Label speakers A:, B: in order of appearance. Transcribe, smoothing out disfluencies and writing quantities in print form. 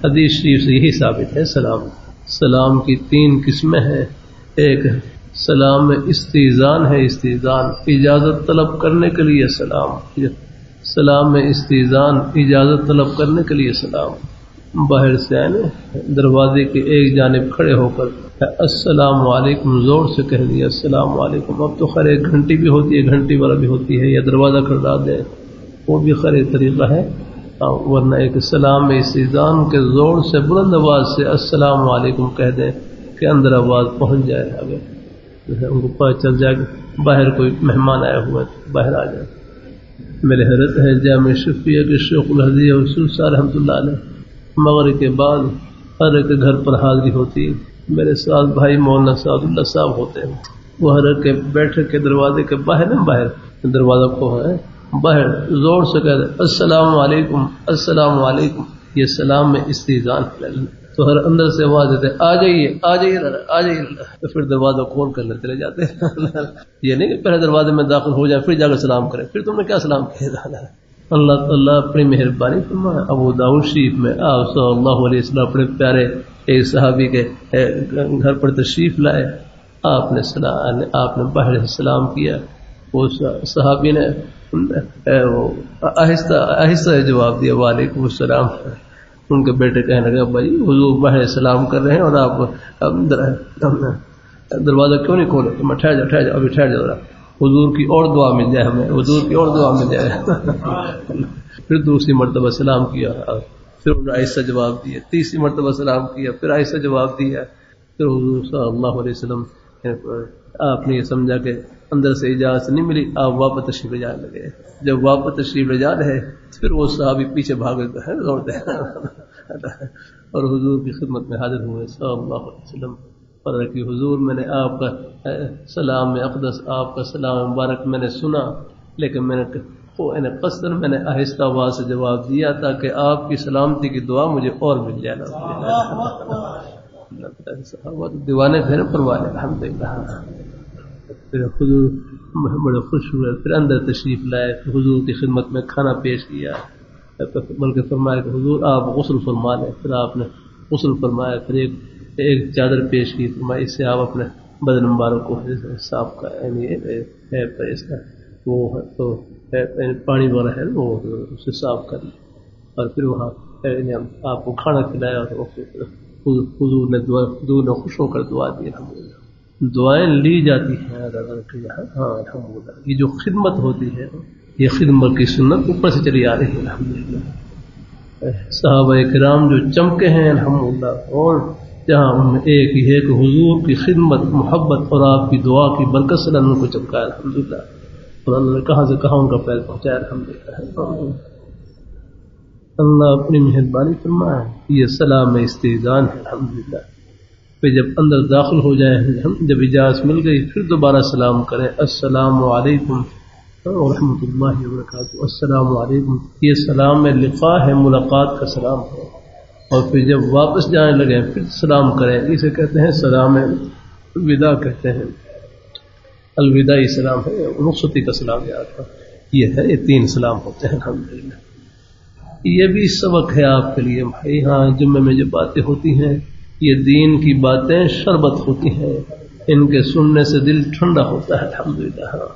A: حدیث شریف سے یہی ثابت ہے سلام کی 3 قسمیں ہیں. ایک سلام میں استئذان ہے، استئذان اجازت طلب کرنے کے لیے سلام میں استئذان اجازت طلب کرنے کے لیے سلام. باہر سے آئے دروازے کی ایک جانب کھڑے ہو کر السلام علیکم زور سے کہہ دیا السلام علیکم. اب تو خیر ایک گھنٹی بھی ہوتی ہے، گھنٹی والا بھی ہوتی ہے، یا دروازہ کھڑا دیں وہ بھی خیر طریقہ ہے. ورنہ ایک سلام میں استئذان کے زور سے بلند آواز سے السلام علیکم کہہ دیں کہ اندر آواز پہنچ جائے. اگر ان کو پتہ چل جائے کہ باہر کوئی مہمان آیا ہوا ہے باہر آ جائے. میرے حضرت ہے جامع شفیع کے شیخ الحدیث رسول صاحب رحمۃ اللہ علیہ مغرب کے بعد ہر ایک گھر پر حاضری ہوتی. میرے ساتھ بھائی مولانا سعد اللہ صاحب ہوتے ہیں، وہ ہر ایک کے بیٹھے کے دروازے کے باہر دروازہ کھو ہے باہر زور سے کہہ دے السلام علیکم السلام علیکم. یہ سلام میں استئذان ہے. تو ہر اندر سے آواز دیتے آ جائیے آ جائیے آ جائیے. تو پھر دروازہ کھول کر چلے جاتے. یہ نہیں کہ پہلے دروازے میں داخل ہو جائے پھر جا کر سلام کرے، پھر تم نے کیا سلام کیا. اللہ تعالیٰ اپنی مہربانی فرمائے. ابو داؤد شریف میں آپ صلی اللہ علیہ وسلم اپنے پیارے ایک صحابی کے گھر پر تشریف لائے. آپ نے باہر سے سلام کیا. وہ صحابی نے آہستہ آہستہ جواب دیا وعلیکم السلام. ان کے بیٹے کہنے لگے بھائی حضور باہر سلام کر رہے ہیں اور آپ دروازہ کیوں نہیں کھولے. میں ٹھہر جاؤ ابھی ٹھہر جاؤ، حضور کی اور دعا مل جائے ہمیں، حضور کی اور دعا مل جائے. پھر دوسری مرتبہ سلام کیا، پھر آہستہ جواب دیا. تیسری مرتبہ سلام کیا، پھر آہستہ جواب دیا. پھر حضور صلی اللہ علیہ وسلم آپ نے یہ سمجھا کہ اندر سے اجازت نہیں ملی، آپ واپس تشریف لے جانے لگے. جب واپس تشریف لے جا رہے پھر وہ صحابی پیچھے بھاگے اور حضور کی خدمت میں حاضر ہوئے صلی اللہ علیہ وسلم. اور کہ حضور میں نے آپ کا سلام اقدس، آپ کا سلام مبارک میں نے سنا، لیکن میں نے قصداً میں نے آہستہ آواز سے جواب دیا تاکہ آپ کی سلامتی کی دعا مجھے اور مل جائے. صحابہ دیوانے پھر پروانے الحمدللہ. پھر حضور بڑے خوش ہوئے، پھر اندر تشریف لائے، پھر حضور کی خدمت میں کھانا پیش کیا، بلکہ فرمایا کہ حضور آپ غسل فرما لیں. پھر آپ نے غسل فرمایا، پھر ایک چادر پیش کی، فرمایا اس سے آپ اپنے بدن مبارک کو صاف کا اس کا وہ تو پانی والا ہے وہ اسے صاف کر لیں. اور پھر وہاں آپ کو کھانا کھلایا اور حضور نے خوش ہو کر دعا دی. الحمدللہ دعائیں لی جاتی ہیں. ہاں الحمدللہ یہ جو خدمت ہوتی ہے یہ خدمت کی سنت اوپر سے چلی آ رہی ہے. الحمدللہ صحابہ کرام جو چمکے ہیں الحمدللہ، اور جہاں ان میں ایک ہی ہے کہ حضور کی خدمت محبت اور آپ کی دعا کی برکت سے اللہ کو چمکایا الحمدللہ. اور اللہ نے کہاں سے کہاں ان کا پیر پہنچایا الحمدللہ. اللہ اپنی مہربانی فرمائے. یہ سلام استئذان ہے الحمدللہ. پھر جب اندر داخل ہو جائیں جب اجازت مل گئی پھر دوبارہ سلام کریں السلام علیکم ورحمۃ اللہ وبرکاتہ. السلام علیکم یہ سلام میں لقاء ہے، ملاقات کا سلام ہے. اور پھر جب واپس جانے لگے پھر سلام کریں. اسے کہتے ہیں سلام الوداع کہتے ہیں. الوداعی سلام ہے، رخصتی کا سلام یاد کا یہ ہے. یہ 3 سلام ہوتے ہیں الحمدللہ. یہ بھی سبق ہے آپ کے لیے بھائی. ہاں جمعے میں جو باتیں ہوتی ہیں یہ دین کی باتیں شربت ہوتی ہیں، ان کے سننے سے دل ٹھنڈا ہوتا ہے الحمدللہ. ہاں